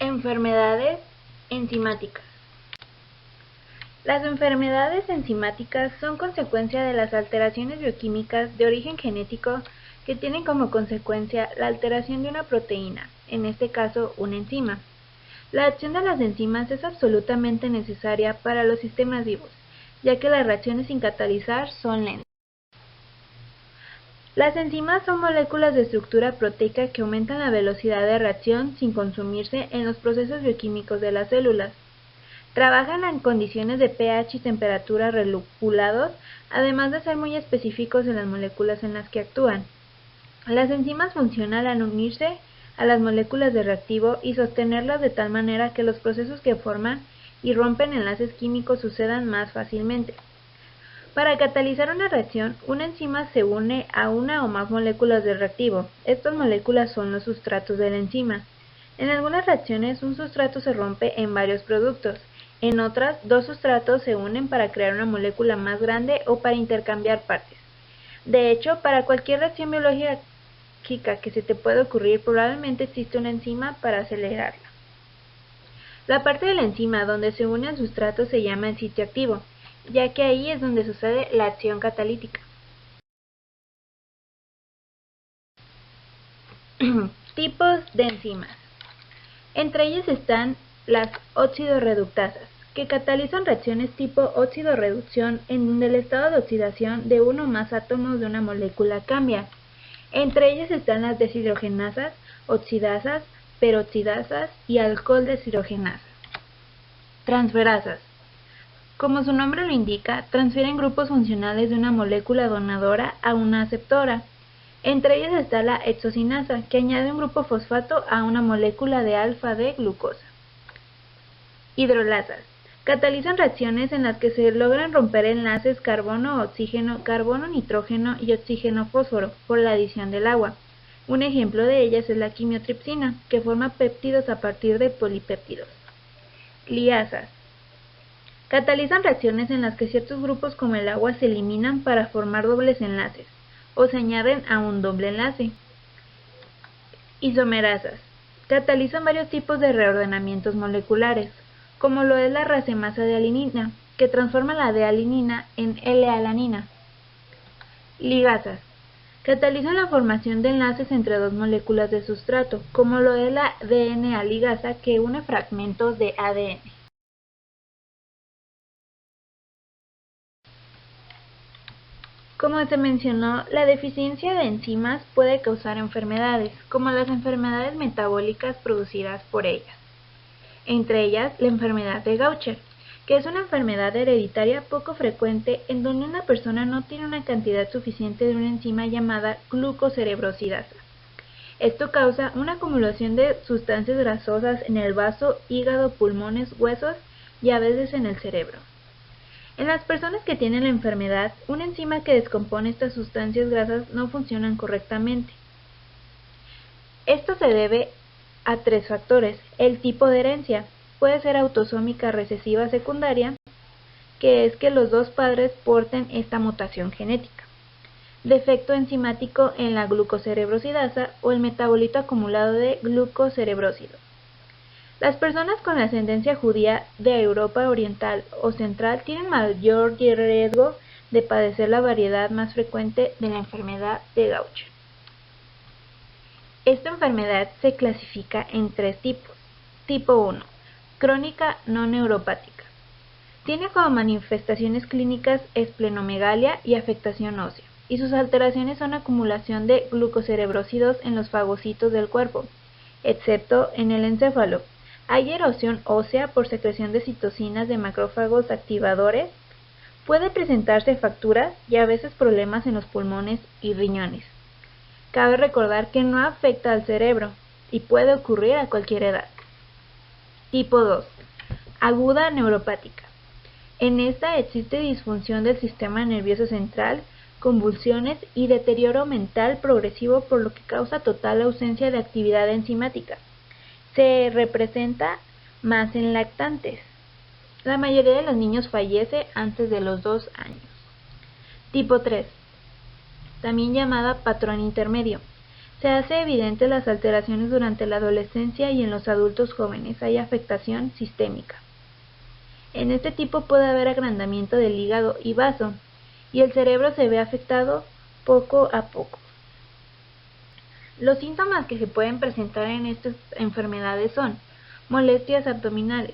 Enfermedades enzimáticas. Las enfermedades enzimáticas son consecuencia de las alteraciones bioquímicas de origen genético que tienen como consecuencia la alteración de una proteína, en este caso una enzima. La acción de las enzimas es absolutamente necesaria para los sistemas vivos, ya que las reacciones sin catalizar son lentas. Las enzimas son moléculas de estructura proteica que aumentan la velocidad de reacción sin consumirse en los procesos bioquímicos de las células. Trabajan en condiciones de pH y temperatura regulados, además de ser muy específicos en las moléculas en las que actúan. Las enzimas funcionan al unirse a las moléculas de reactivo y sostenerlas de tal manera que los procesos que forman y rompen enlaces químicos sucedan más fácilmente. Para catalizar una reacción, una enzima se une a una o más moléculas de reactivo. Estas moléculas son los sustratos de la enzima. En algunas reacciones, un sustrato se rompe en varios productos. En otras, dos sustratos se unen para crear una molécula más grande o para intercambiar partes. De hecho, para cualquier reacción biológica que se te pueda ocurrir, probablemente existe una enzima para acelerarla. La parte de la enzima donde se une al sustrato se llama el sitio activo, ya que ahí es donde sucede la acción catalítica. Tipos de enzimas. Entre ellas están las oxidorreductasas, que catalizan reacciones tipo óxido-reducción en donde el estado de oxidación de uno o más átomos de una molécula cambia. Entre ellas están las deshidrogenasas, oxidasas, peroxidasas y alcohol deshidrogenasas. Transferasas. Como su nombre lo indica, transfieren grupos funcionales de una molécula donadora a una aceptora. Entre ellas está la hexocinasa, que añade un grupo fosfato a una molécula de alfa-D-glucosa. Hidrolasas. Catalizan reacciones en las que se logran romper enlaces carbono-oxígeno, carbono-nitrógeno y oxígeno-fósforo por la adición del agua. Un ejemplo de ellas es la quimiotripsina, que forma péptidos a partir de polipéptidos. Liasas. Catalizan reacciones en las que ciertos grupos como el agua se eliminan para formar dobles enlaces, o se añaden a un doble enlace. Isomerasas. Catalizan varios tipos de reordenamientos moleculares, como lo es la racemasa de alanina, que transforma la D-alanina en L-alanina. Ligasas. Catalizan la formación de enlaces entre dos moléculas de sustrato, como lo es la DNA ligasa que une fragmentos de ADN. Como se mencionó, la deficiencia de enzimas puede causar enfermedades, como las enfermedades metabólicas producidas por ellas. Entre ellas, la enfermedad de Gaucher, que es una enfermedad hereditaria poco frecuente en donde una persona no tiene una cantidad suficiente de una enzima llamada glucocerebrosidasa. Esto causa una acumulación de sustancias grasosas en el vaso, hígado, pulmones, huesos y a veces en el cerebro. En las personas que tienen la enfermedad, una enzima que descompone estas sustancias grasas no funciona correctamente. Esto se debe a tres factores. El tipo de herencia puede ser autosómica recesiva secundaria, que es que los dos padres porten esta mutación genética. Defecto enzimático en la glucocerebrosidasa o el metabolito acumulado de glucocerebrósidos. Las personas con ascendencia judía de Europa Oriental o Central tienen mayor riesgo de padecer la variedad más frecuente de la enfermedad de Gaucher. Esta enfermedad se clasifica en tres tipos. Tipo 1. Crónica no neuropática. Tiene como manifestaciones clínicas esplenomegalia y afectación ósea, y sus alteraciones son acumulación de glucocerebrósidos en los fagocitos del cuerpo, excepto en el encéfalo. Hay erosión ósea por secreción de citocinas de macrófagos activadores. Puede presentarse fracturas y a veces problemas en los pulmones y riñones. Cabe recordar que no afecta al cerebro y puede ocurrir a cualquier edad. Tipo 2. Aguda neuropática. En esta existe disfunción del sistema nervioso central, convulsiones y deterioro mental progresivo, por lo que causa total ausencia de actividad enzimática. Se representa más en lactantes. La mayoría de los niños fallece antes de los 2 años. Tipo 3. También llamada patrón intermedio. Se hace evidente las alteraciones durante la adolescencia y en los adultos jóvenes hay afectación sistémica. En este tipo puede haber agrandamiento del hígado y vaso, y el cerebro se ve afectado poco a poco. Los síntomas que se pueden presentar en estas enfermedades son molestias abdominales.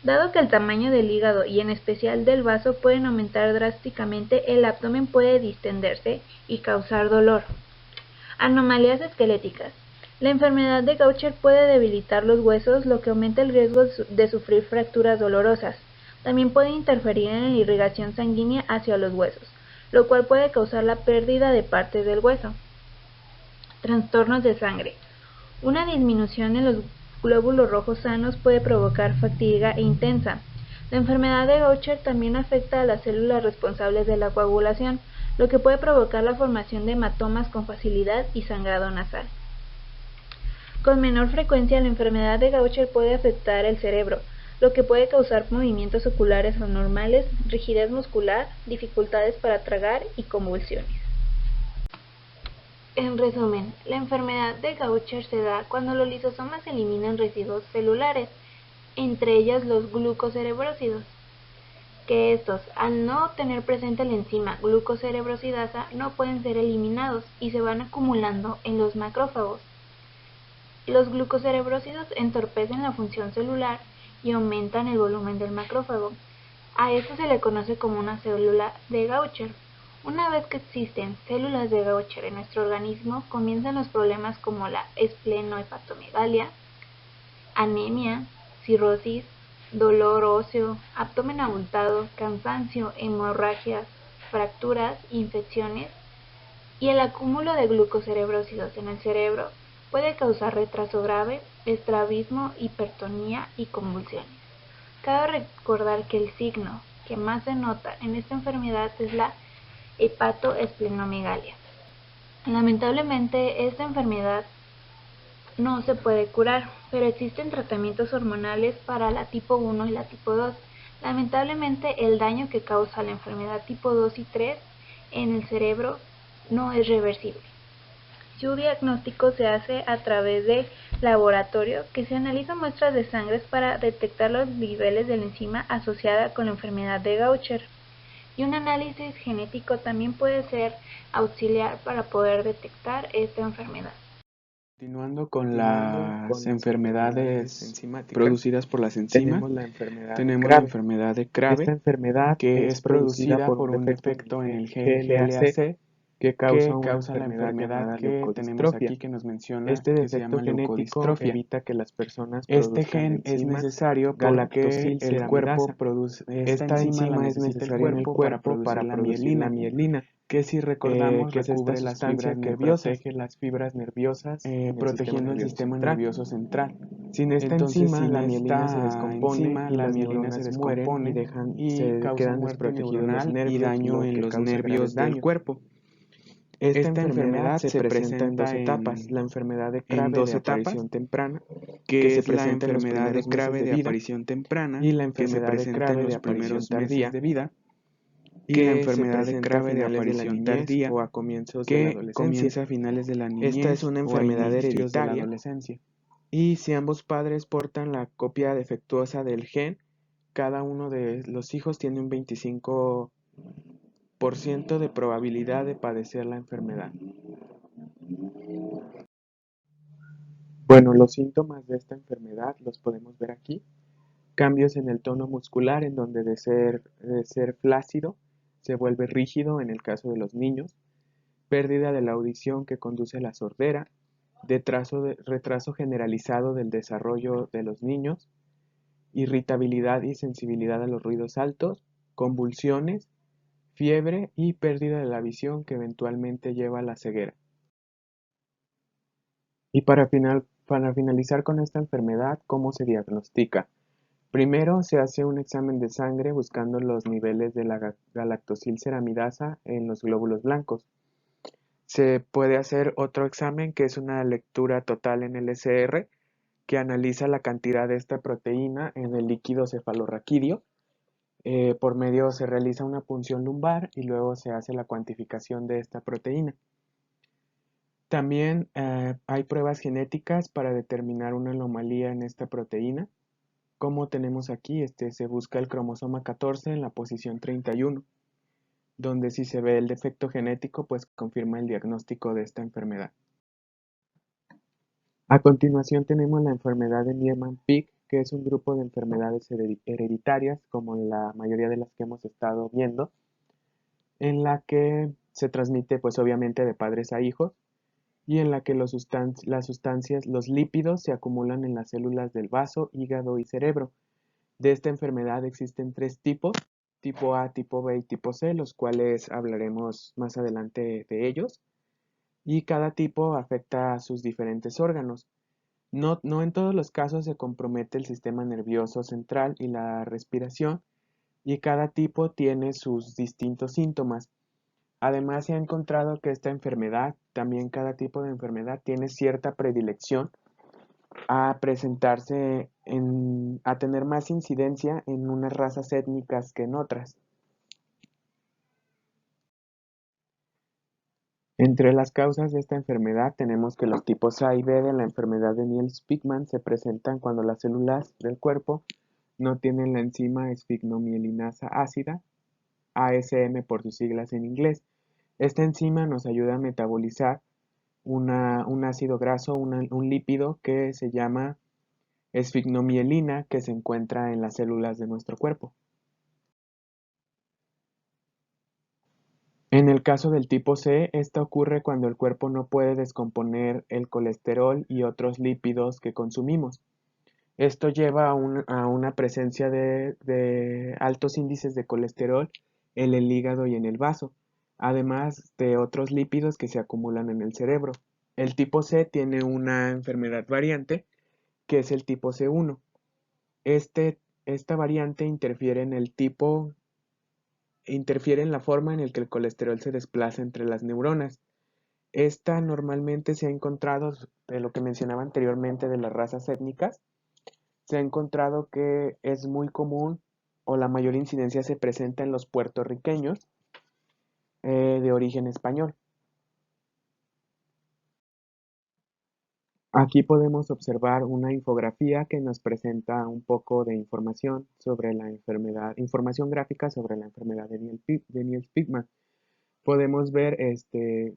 Dado que el tamaño del hígado y en especial del vaso pueden aumentar drásticamente, el abdomen puede distenderse y causar dolor. Anomalías esqueléticas. La enfermedad de Gaucher puede debilitar los huesos, lo que aumenta el riesgo de sufrir fracturas dolorosas. También puede interferir en la irrigación sanguínea hacia los huesos, lo cual puede causar la pérdida de partes del hueso. Trastornos de sangre. Una disminución en los glóbulos rojos sanos puede provocar fatiga intensa. La enfermedad de Gaucher también afecta a las células responsables de la coagulación, lo que puede provocar la formación de hematomas con facilidad y sangrado nasal. Con menor frecuencia, la enfermedad de Gaucher puede afectar el cerebro, lo que puede causar movimientos oculares anormales, rigidez muscular, dificultades para tragar y convulsiones. En resumen, la enfermedad de Gaucher se da cuando los lisosomas eliminan residuos celulares, entre ellos los glucocerebrósidos, que estos, al no tener presente la enzima glucocerebrosidasa, no pueden ser eliminados y se van acumulando en los macrófagos. Los glucocerebrósidos entorpecen la función celular y aumentan el volumen del macrófago. A esto se le conoce como una célula de Gaucher. Una vez que existen células de Gaucher en nuestro organismo, comienzan los problemas como la esplenohepatomegalia, anemia, cirrosis, dolor óseo, abdomen abultado, cansancio, hemorragias, fracturas, infecciones, y el acúmulo de glucocerebrósidos en el cerebro puede causar retraso grave, estrabismo, hipertonía y convulsiones. Cabe recordar que el signo que más se nota en esta enfermedad es la hepatoesplenomegalia. Lamentablemente, esta enfermedad no se puede curar, pero existen tratamientos hormonales para la tipo 1 y la tipo 2. Lamentablemente, el daño que causa la enfermedad tipo 2 y 3 en el cerebro no es reversible. Su diagnóstico se hace a través de laboratorio, que se analizan muestras de sangre para detectar los niveles de la enzima asociada con la enfermedad de Gaucher. Y un análisis genético también puede ser auxiliar para poder detectar esta enfermedad. Continuando con las enfermedades producidas por las enzimas, tenemos la enfermedad de Crabbe, Esta enfermedad que es producida por un defecto en el gen GLAC que que causa causa la enfermedad que tenemos aquí que nos menciona, Este que se defecto llama genético leucodistrofia. evita que las personas Este produzcan gen es enzima necesario porque el cuerpo produce, esta enzima es necesaria en el cuerpo para producir la mielina, que si recordamos que es esta recubre las sustancia fibras que nerviosas, protege las fibras nerviosas en el protegiendo el sistema central. nervioso central. Sin esta Entonces, enzima, sin la mielina se esta descompone enzima, y la las mielina se neuronas mueren y descompone y causa quedan muerte desprotegidos los neuronal y nervios, daño lo en que los causa graves nervios del daños. cuerpo. Esta enfermedad se presenta en dos en etapas. La enfermedad de en Crabbe dos de etapas, aparición temprana, que que se es la presenta en los enfermedad de primeros meses Crabbe de de vida, aparición temprana, y la que se enfermedad de presenta en Crabbe de los aparición primeros meses tardía, de vida, y la que se enfermedad de presenta a Crabbe de finales de la aparición niñez tardía, o a comienzos de la que adolescencia. comienza a finales de la Esta es niñez una o a enfermedad inicios de la hereditaria, adolescencia. y si ambos padres portan la copia defectuosa del gen, cada uno de los hijos tiene un 25% de probabilidad de padecer la enfermedad. Bueno, los síntomas de esta enfermedad los podemos ver aquí. Cambios en el tono muscular, en donde de ser flácido se vuelve rígido en el caso de los niños. Pérdida de la audición que conduce a la sordera. Retraso generalizado del desarrollo de los niños. Irritabilidad y sensibilidad a los ruidos altos. Convulsiones, fiebre y pérdida de la visión que eventualmente lleva a la ceguera. Y para finalizar con esta enfermedad, ¿cómo se diagnostica? Primero se hace un examen de sangre buscando los niveles de la galactosilceramidasa en los glóbulos blancos. Se puede hacer otro examen que es una lectura total en LCR que analiza la cantidad de esta proteína en el líquido cefalorraquídeo. Por medio se realiza una punción lumbar y luego se hace la cuantificación de esta proteína. También hay pruebas genéticas para determinar una anomalía en esta proteína. Como tenemos aquí, se busca el cromosoma 14 en la posición 31, donde si se ve el defecto genético, pues confirma el diagnóstico de esta enfermedad. A continuación tenemos la enfermedad de Niemann-Pick, que es un grupo de enfermedades hereditarias, como la mayoría de las que hemos estado viendo, en la que se transmite pues obviamente de padres a hijos y en la que las sustancias, los lípidos se acumulan en las células del vaso, hígado y cerebro. De esta enfermedad existen 3 tipos, tipo A, tipo B y tipo C, los cuales hablaremos más adelante de ellos, y cada tipo afecta a sus diferentes órganos. No en todos los casos se compromete el sistema nervioso central y la respiración, y cada tipo tiene sus distintos síntomas. Además, se ha encontrado que esta enfermedad, también cada tipo de enfermedad, tiene cierta predilección a presentarse a tener más incidencia en unas razas étnicas que en otras. Entre las causas de esta enfermedad tenemos que los tipos A y B de la enfermedad de Niels-Pigman se presentan cuando las células del cuerpo no tienen la enzima esfignomielinasa ácida, ASM por sus siglas en inglés. Esta enzima nos ayuda a metabolizar un ácido graso, un lípido que se llama esfignomielina, que se encuentra en las células de nuestro cuerpo. En el caso del tipo C, esto ocurre cuando el cuerpo no puede descomponer el colesterol y otros lípidos que consumimos. Esto lleva a una presencia de altos índices de colesterol en el hígado y en el vaso, además de otros lípidos que se acumulan en el cerebro. El tipo C tiene una enfermedad variante, que es el tipo C1. Esta variante interfiere en la forma en la que el colesterol se desplaza entre las neuronas. Esta normalmente se ha encontrado, de lo que mencionaba anteriormente de las razas étnicas, se ha encontrado que es muy común o la mayor incidencia se presenta en los puertorriqueños de origen español. Aquí podemos observar una infografía que nos presenta un poco de información sobre la enfermedad, información gráfica sobre la enfermedad de Niels-Pigman. Podemos ver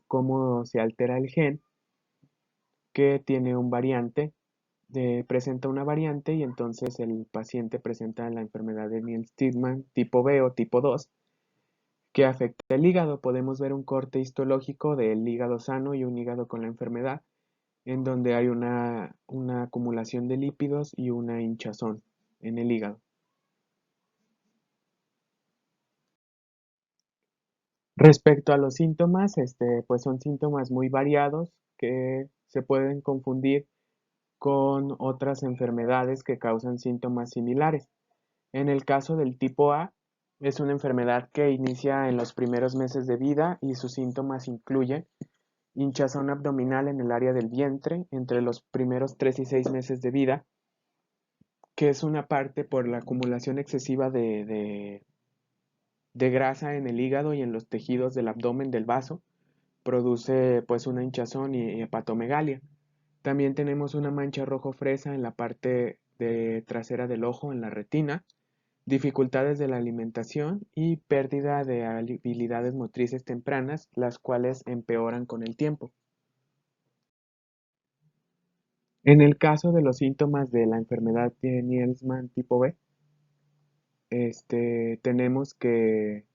cómo se altera el gen que tiene un variante, presenta una variante y entonces el paciente presenta la enfermedad de Niels-Pigman tipo B o tipo 2 que afecta el hígado. Podemos ver un corte histológico del hígado sano y un hígado con la enfermedad, en donde hay una acumulación de lípidos y una hinchazón en el hígado. Respecto a los síntomas, pues son síntomas muy variados que se pueden confundir con otras enfermedades que causan síntomas similares. En el caso del tipo A, es una enfermedad que inicia en los primeros meses de vida y sus síntomas incluyen hinchazón abdominal en el área del vientre entre los primeros 3 y 6 meses de vida, que es una parte por la acumulación excesiva de grasa en el hígado y en los tejidos del abdomen del vaso, produce pues una hinchazón y hepatomegalia. También tenemos una mancha rojo fresa en la parte trasera del ojo, en la retina, dificultades de la alimentación y pérdida de habilidades motrices tempranas, las cuales empeoran con el tiempo. En el caso de los síntomas de la enfermedad de Nielsmann tipo B, tenemos que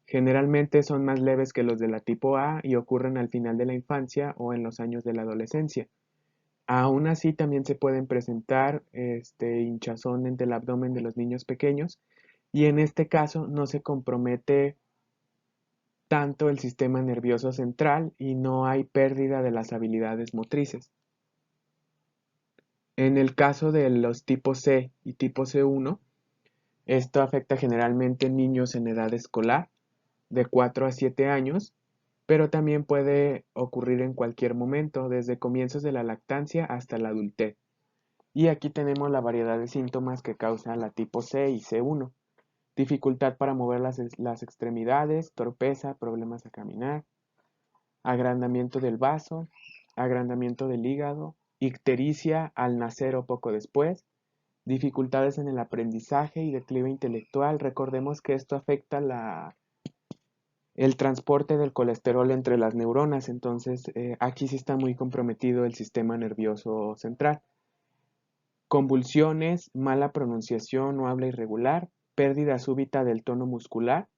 generalmente son más leves que los de la tipo A y ocurren al final de la infancia o en los años de la adolescencia. Aún así, también se pueden presentar hinchazón en el abdomen de los niños pequeños y en este caso no se compromete tanto el sistema nervioso central y no hay pérdida de las habilidades motrices. En el caso de los tipo C y tipo C1, esto afecta generalmente niños en edad escolar, de 4 a 7 años, pero también puede ocurrir en cualquier momento, desde comienzos de la lactancia hasta la adultez. Y aquí tenemos la variedad de síntomas que causa la tipo C y C1. Dificultad para mover las extremidades, torpeza, problemas a caminar, agrandamiento del vaso, agrandamiento del hígado, ictericia al nacer o poco después, dificultades en el aprendizaje y declive intelectual. Recordemos que esto afecta el transporte del colesterol entre las neuronas, entonces aquí sí está muy comprometido el sistema nervioso central. Convulsiones, mala pronunciación o habla irregular, pérdida súbita del tono muscular,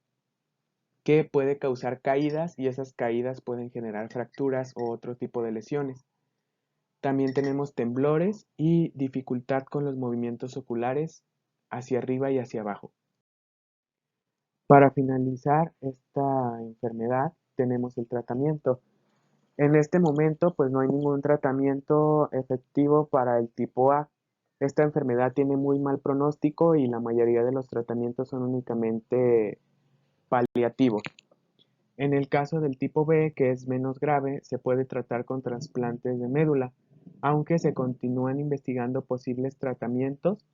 que puede causar caídas y esas caídas pueden generar fracturas o otro tipo de lesiones. También tenemos temblores y dificultad con los movimientos oculares hacia arriba y hacia abajo. Para finalizar esta enfermedad tenemos el tratamiento. En este momento pues no hay ningún tratamiento efectivo para el tipo A. Esta enfermedad tiene muy mal pronóstico y la mayoría de los tratamientos son únicamente paliativos. En el caso del tipo B, que es menos grave, se puede tratar con trasplantes de médula, aunque se continúan investigando posibles tratamientos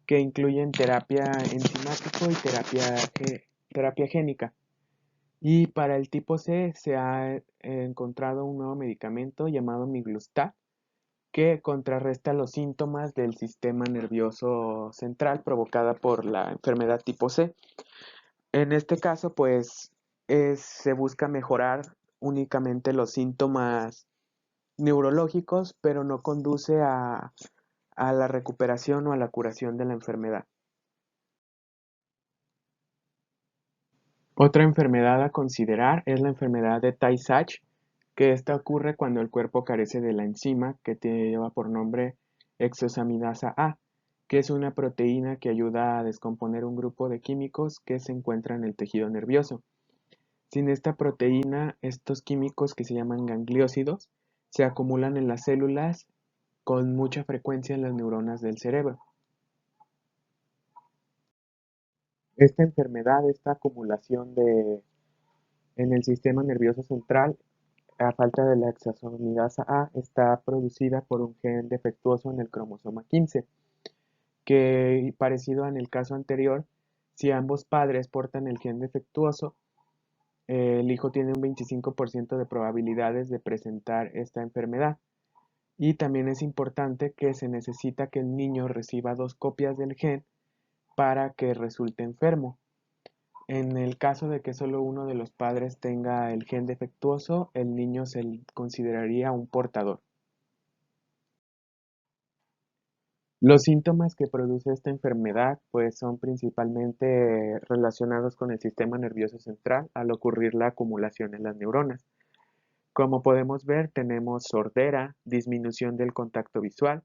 que incluyen terapia enzimático y terapia génica. Y para el tipo C se ha encontrado un nuevo medicamento llamado Miglustat que contrarresta los síntomas del sistema nervioso central provocada por la enfermedad tipo C. En este caso, pues se busca mejorar únicamente los síntomas neurológicos, pero no conduce a la recuperación o a la curación de la enfermedad. Otra enfermedad a considerar es la enfermedad de Tay-Sachs, que esta ocurre cuando el cuerpo carece de la enzima que lleva por nombre exosaminasa A, que es una proteína que ayuda a descomponer un grupo de químicos que se encuentra en el tejido nervioso. Sin esta proteína, estos químicos que se llaman gangliósidos se acumulan en las células con mucha frecuencia en las neuronas del cerebro. Esta enfermedad, esta acumulación en el sistema nervioso central, a falta de la exosaminasa A, está producida por un gen defectuoso en el cromosoma 15, que parecido en el caso anterior, si ambos padres portan el gen defectuoso, el hijo tiene un 25% de probabilidades de presentar esta enfermedad. Y también es importante que se necesita que el niño reciba 2 copias del gen para que resulte enfermo. En el caso de que solo uno de los padres tenga el gen defectuoso, el niño se consideraría un portador. Los síntomas que produce esta enfermedad pues son principalmente relacionados con el sistema nervioso central al ocurrir la acumulación en las neuronas. Como podemos ver, tenemos sordera, disminución del contacto visual,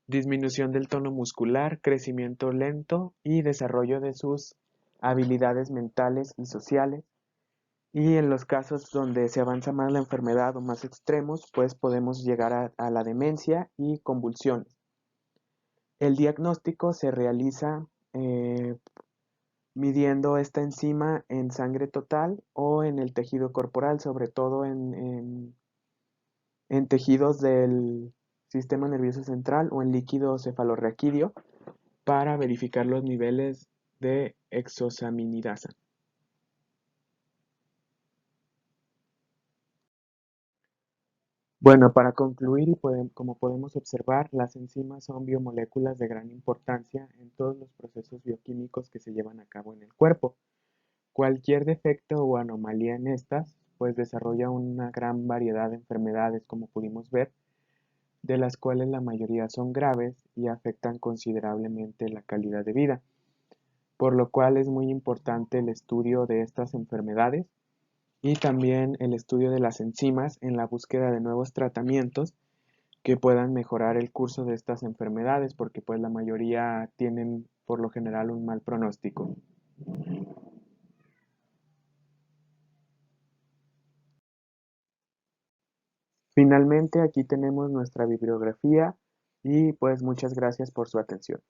disminución del tono muscular, crecimiento lento y desarrollo de sus habilidades mentales y sociales. Y en los casos donde se avanza más la enfermedad o más extremos, pues podemos llegar a la demencia y convulsiones. El diagnóstico se realiza midiendo esta enzima en sangre total o en el tejido corporal, sobre todo en tejidos del sistema nervioso central o en líquido cefalorraquídeo para verificar los niveles de exosaminidasa. Bueno, para concluir y como podemos observar, las enzimas son biomoléculas de gran importancia en todos los procesos bioquímicos que se llevan a cabo en el cuerpo. Cualquier defecto o anomalía en estas, pues desarrolla una gran variedad de enfermedades, como pudimos ver, de las cuales la mayoría son graves y afectan considerablemente la calidad de vida, por lo cual es muy importante el estudio de estas enfermedades y también el estudio de las enzimas en la búsqueda de nuevos tratamientos que puedan mejorar el curso de estas enfermedades, porque pues la mayoría tienen por lo general un mal pronóstico. Finalmente aquí tenemos nuestra bibliografía y pues muchas gracias por su atención.